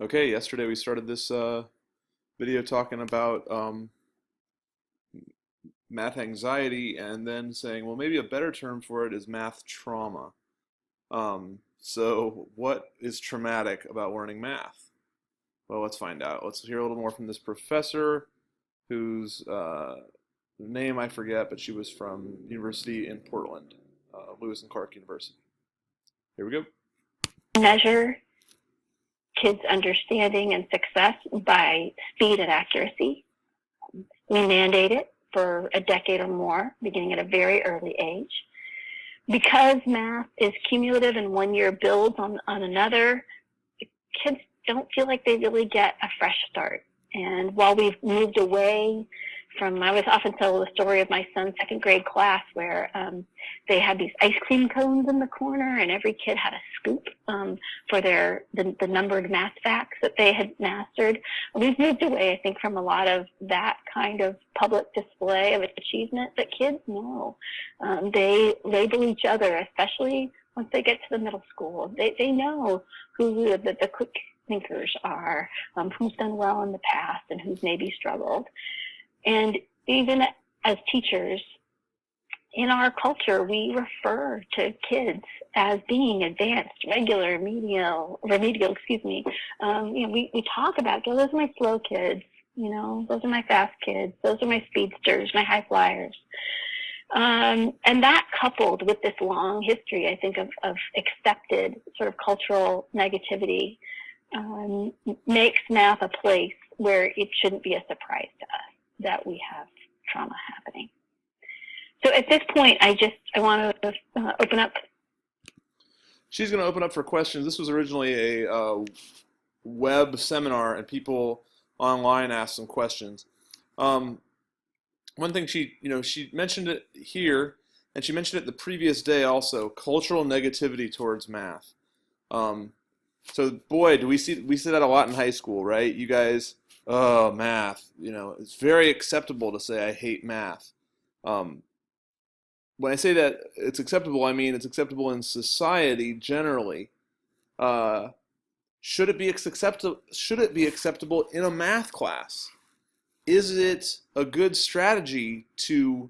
Okay, yesterday we started this video talking about math anxiety and then saying, well, maybe a better term for it is math trauma. So what is traumatic about learning math? Well, let's find out. Let's hear a little more from this professor whose name I forget, but she was from University in Portland, Lewis and Clark University. Here we go. Measure kids' understanding and success by speed and accuracy. We mandate it for a decade or more, beginning at a very early age. Because math is cumulative and 1 year builds on another, kids don't feel like they really get a fresh start. And while we've moved away from, I always often tell the story of my son's second grade class where they had these ice cream cones in the corner and every kid had a scoop for the numbered math facts that they had mastered. We've moved away, I think, from a lot of that kind of public display of achievement that kids know. They label each other, especially once they get to the middle school. They know who the quick thinkers are, who's done well in the past and who's maybe struggled. And even as teachers, in our culture, we refer to kids as being advanced, remedial, we talk about, those are my slow kids, those are my fast kids, those are my speedsters, my high flyers. And that coupled with this long history, I think, of accepted sort of cultural negativity makes math a place where it shouldn't be a surprise to us that we have trauma happening. So at this point, I want to open up. She's going to open up for questions. This was originally a web seminar, and people online asked some questions. One thing she mentioned it here, and she mentioned it the previous day also, cultural negativity towards math. So boy, do we see that a lot in high school, right? You guys, oh, math, it's very acceptable to say I hate math. When I say that it's acceptable, I mean it's acceptable in society generally. Should it be acceptable in a math class? Is it a good strategy to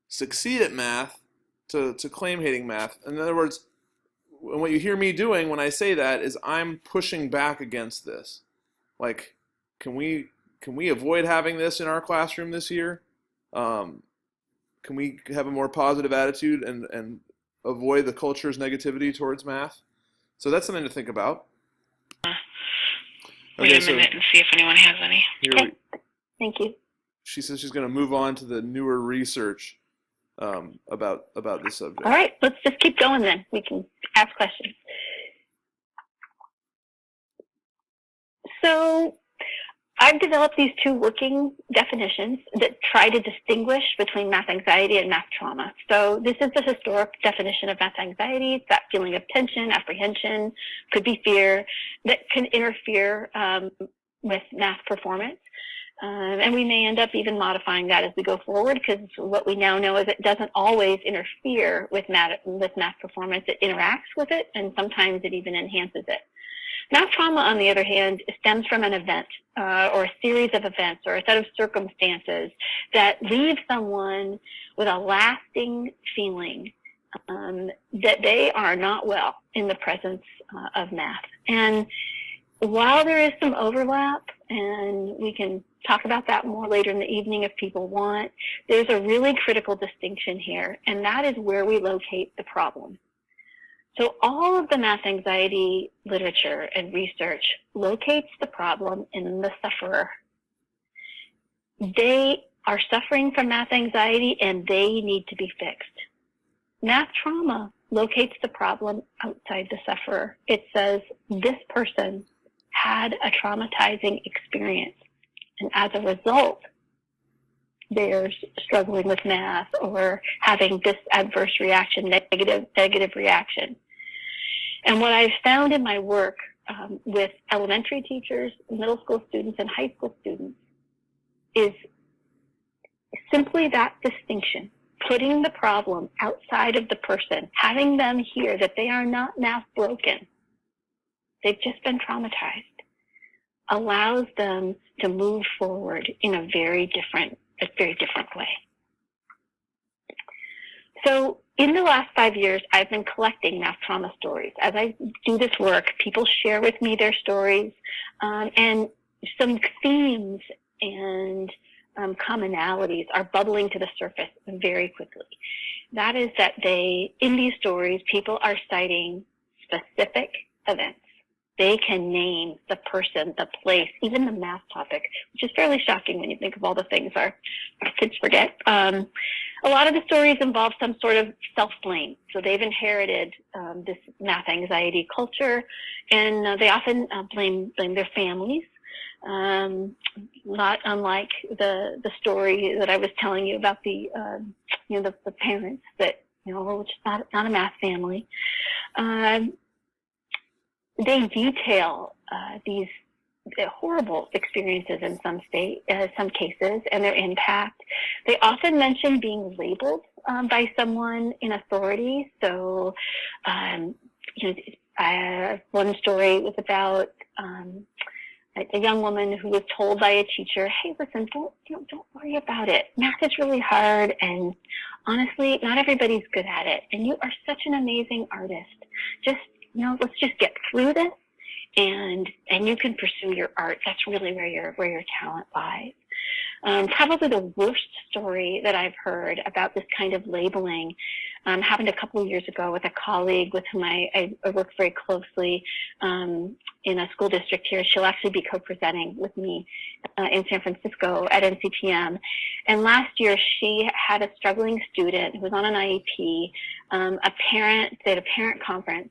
succeed at math, to claim hating math? In other words, what you hear me doing when I say that is I'm pushing back against this. Like, can we avoid having this in our classroom this year? Can we have a more positive attitude and avoid the culture's negativity towards math? So that's something to think about. Wait a minute and see if anyone has any. Okay. Thank you. She says she's going to move on to the newer research about this subject. All right, let's just keep going then. We can ask questions. So I've developed these two working definitions that try to distinguish between math anxiety and math trauma. So this is the historic definition of math anxiety. It's that feeling of tension, apprehension, could be fear, that can interfere with math performance. And we may end up even modifying that as we go forward, because what we now know is it doesn't always interfere with math performance. It interacts with it, and sometimes it even enhances it. Math trauma, on the other hand, stems from an event or a series of events or a set of circumstances that leave someone with a lasting feeling that they are not well in the presence of math. And while there is some overlap, and we can talk about that more later in the evening if people want, there's a really critical distinction here, and that is where we locate the problem. So all of the math anxiety literature and research locates the problem in the sufferer. They are suffering from math anxiety and they need to be fixed. Math trauma locates the problem outside the sufferer. It says this person had a traumatizing experience, and as a result, they're struggling with math or having this adverse reaction, negative reaction. And what I've found in my work with elementary teachers, middle school students, and high school students is simply that distinction, putting the problem outside of the person, having them hear that they are not math broken. They've just been traumatized. allows them to move forward in a very different way. So in the last 5 years, I've been collecting math trauma stories. As I do this work, people share with me their stories, and some themes and commonalities are bubbling to the surface very quickly. That is that in these stories, people are citing specific events. They can name the person, the place, even the math topic, which is fairly shocking when you think of all the things our kids forget. A lot of the stories involve some sort of self-blame. So they've inherited this math anxiety culture, and they often blame their families. Not unlike the story that I was telling you about the parents that, we're just not a math family. They detail these horrible experiences in some cases and their impact. They often mention being labeled by someone in authority. So, one story was about a young woman who was told by a teacher, "Hey, listen, don't worry about it. Math is really hard, and honestly, not everybody's good at it. And you are such an amazing artist. Just, let's just get through this, and you can pursue your art. That's really where your talent lies." Probably the worst story that I've heard about this kind of labeling happened a couple of years ago with a colleague with whom I work very closely in a school district here. She'll actually be co-presenting with me in San Francisco at NCPM. And last year, she had a struggling student who was on an IEP. They had a parent conference.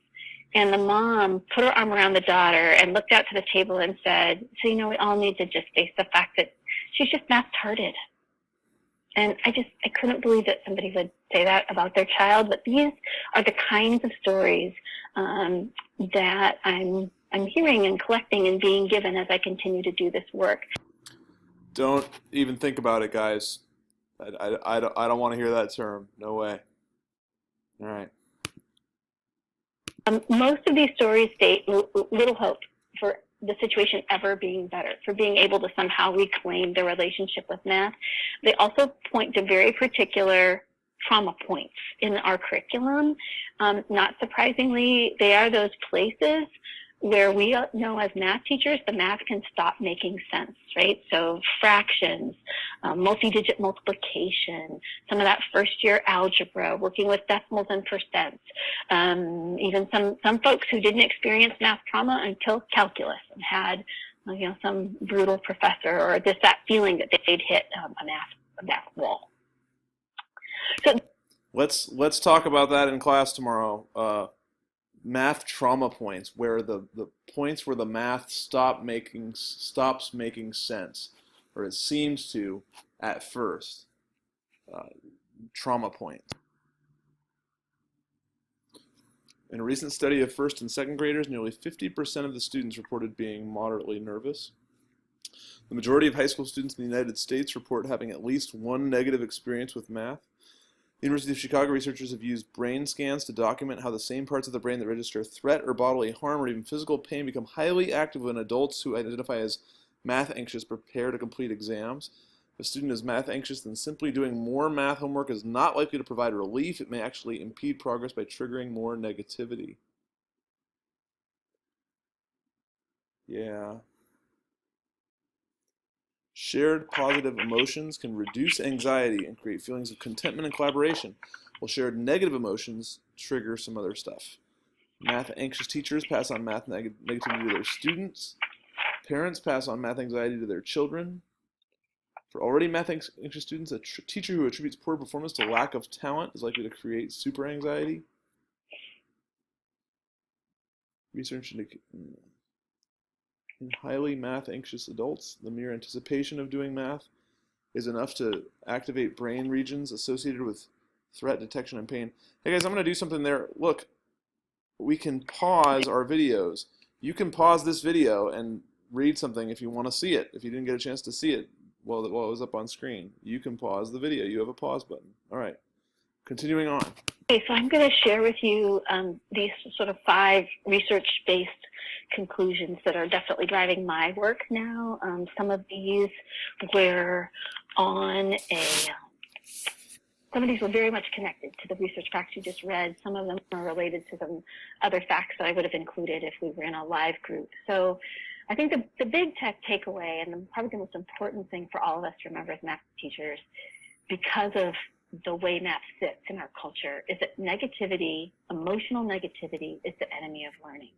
And the mom put her arm around the daughter and looked out to the table and said, "So, we all need to just face the fact that she's just math-tarded." And I couldn't believe that somebody would say that about their child. But these are the kinds of stories that I'm hearing and collecting and being given as I continue to do this work. Don't even think about it, guys. I don't want to hear that term. No way. All right. Most of these stories state little hope for the situation ever being better, for being able to somehow reclaim their relationship with math. They also point to very particular trauma points in our curriculum. Not surprisingly, they are those places where we know as math teachers, the math can stop making sense, right? So fractions, multi-digit multiplication, some of that first-year algebra, working with decimals and percents, even some folks who didn't experience math trauma until calculus and had, some brutal professor or just that feeling that they'd hit a math wall. So let's talk about that in class tomorrow. Math trauma points, where the points where the math stops making sense, or it seems to at first. Trauma points. In a recent study of first and second graders, nearly 50% of the students reported being moderately nervous. The majority of high school students in the United States report having at least one negative experience with math. The University of Chicago researchers have used brain scans to document how the same parts of the brain that register threat or bodily harm or even physical pain become highly active when adults who identify as math anxious prepare to complete exams. If a student is math anxious, then simply doing more math homework is not likely to provide relief. It may actually impede progress by triggering more negativity. Yeah. Shared positive emotions can reduce anxiety and create feelings of contentment and collaboration, while shared negative emotions trigger some other stuff. Math anxious teachers pass on math negativity to their students. Parents pass on math anxiety to their children. For already math anxious students, a teacher who attributes poor performance to lack of talent is likely to create super anxiety. Research in highly math anxious adults, the mere anticipation of doing math is enough to activate brain regions associated with threat detection and pain. Hey guys, I'm going to do something there. Look, we can pause our videos. You can pause this video and read something if you want to see it. If you didn't get a chance to see it while it was up on screen, you can pause the video. You have a pause button. All right, continuing on. Okay, so I'm going to share with you these sort of 5 research-based conclusions that are definitely driving my work now. Some of these were some of these were very much connected to the research facts you just read. Some of them are related to some other facts that I would have included if we were in a live group. So I think the big takeaway, and probably the most important thing for all of us to remember as math teachers, because of the way math sits in our culture, is that negativity, emotional negativity, is the enemy of learning.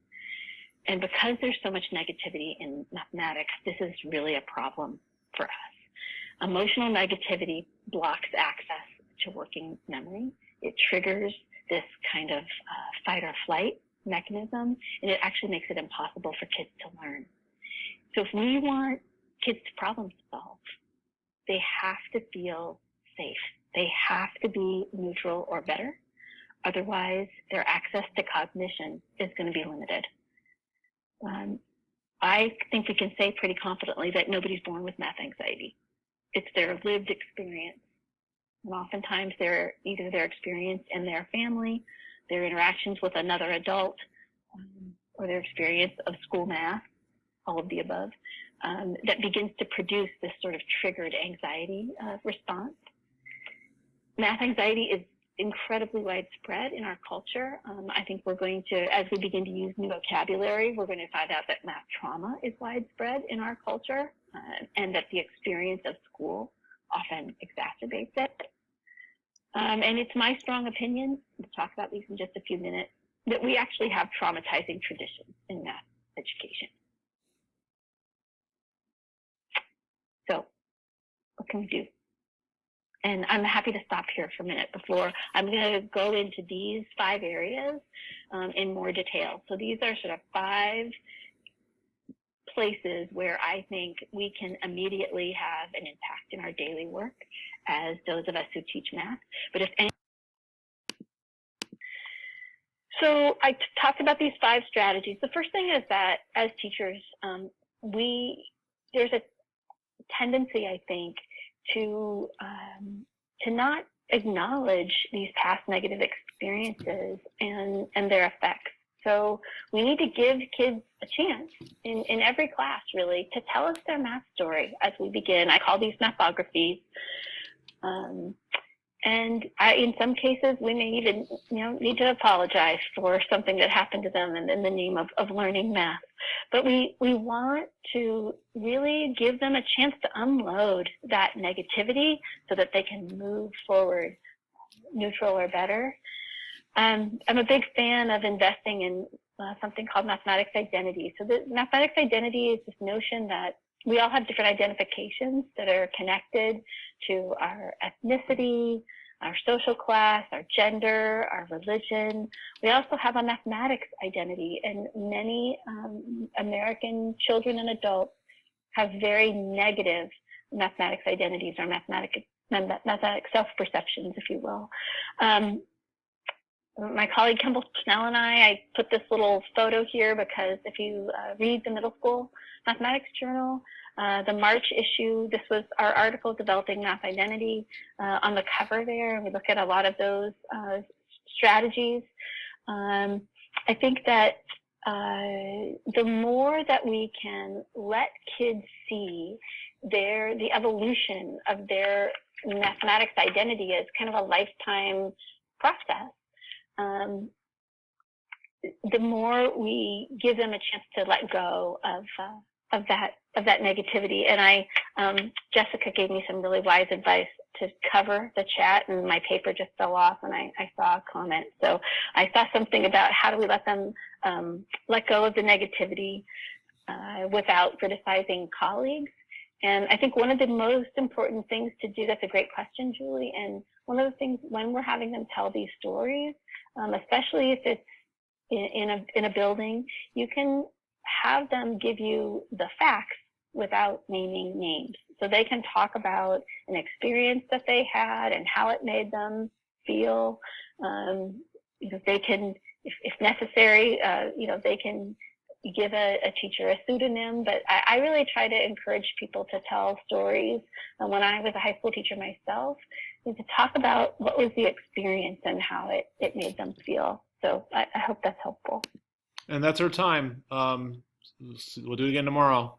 And because there's so much negativity in mathematics, this is really a problem for us. Emotional negativity blocks access to working memory. It triggers this kind of fight or flight mechanism, and it actually makes it impossible for kids to learn. So if we want kids to problem solve, they have to feel safe. They have to be neutral or better. Otherwise, their access to cognition is going to be limited. I think we can say pretty confidently that nobody's born with math anxiety. It's their lived experience. And oftentimes either their experience in their family, their interactions with another adult, or their experience of school math, all of the above, that begins to produce this sort of triggered anxiety response. Math anxiety is incredibly widespread in our culture. I think we're going to, as we begin to use new vocabulary, we're going to find out that math trauma is widespread in our culture, and that the experience of school often exacerbates it. And it's my strong opinion, we'll talk about these in just a few minutes, that we actually have traumatizing traditions in math education. So what can we do? And I'm happy to stop here for a minute before I'm going to go into these 5 areas in more detail. So these are sort of 5 places where I think we can immediately have an impact in our daily work as those of us who teach math. But if any, so I talked about these 5 strategies. The first thing is that as teachers, there's a tendency, I think, to not acknowledge these past negative experiences and their effects. So we need to give kids a chance in every class, really, to tell us their math story as we begin. I call these mathographies. And in some cases, we may even need to apologize for something that happened to them in the name of learning math. But we want to really give them a chance to unload that negativity so that they can move forward neutral or better. I'm a big fan of investing in something called mathematics identity. So the mathematics identity is this notion that we all have different identifications that are connected to our ethnicity, our social class, our gender, our religion. We also have a mathematics identity, and many American children and adults have very negative mathematics identities, or mathematics self-perceptions, if you will. My colleague Kimball Schnell and I put this little photo here because if you read the middle school mathematics journal, the March issue, this was our article, Developing Math Identity, on the cover there, and we look at a lot of those strategies. I think that the more that we can let kids see the evolution of their mathematics identity as kind of a lifetime process, the more we give them a chance to let go of that negativity. And Jessica gave me some really wise advice to cover the chat, and my paper just fell off, and I saw a comment. So I saw something about how do we let them let go of the negativity without criticizing colleagues. And I think one of the most important things to do, that's a great question, Julie, and one of the things when we're having them tell these stories, especially if it's in a building, you can have them give you the facts without naming names. So they can talk about an experience that they had and how it made them feel. They can, if necessary, they can give a teacher a pseudonym, but I really try to encourage people to tell stories. When I was a high school teacher myself, to talk about what was the experience and how it made them feel. So I hope that's helpful. And that's our time. We'll do it again tomorrow.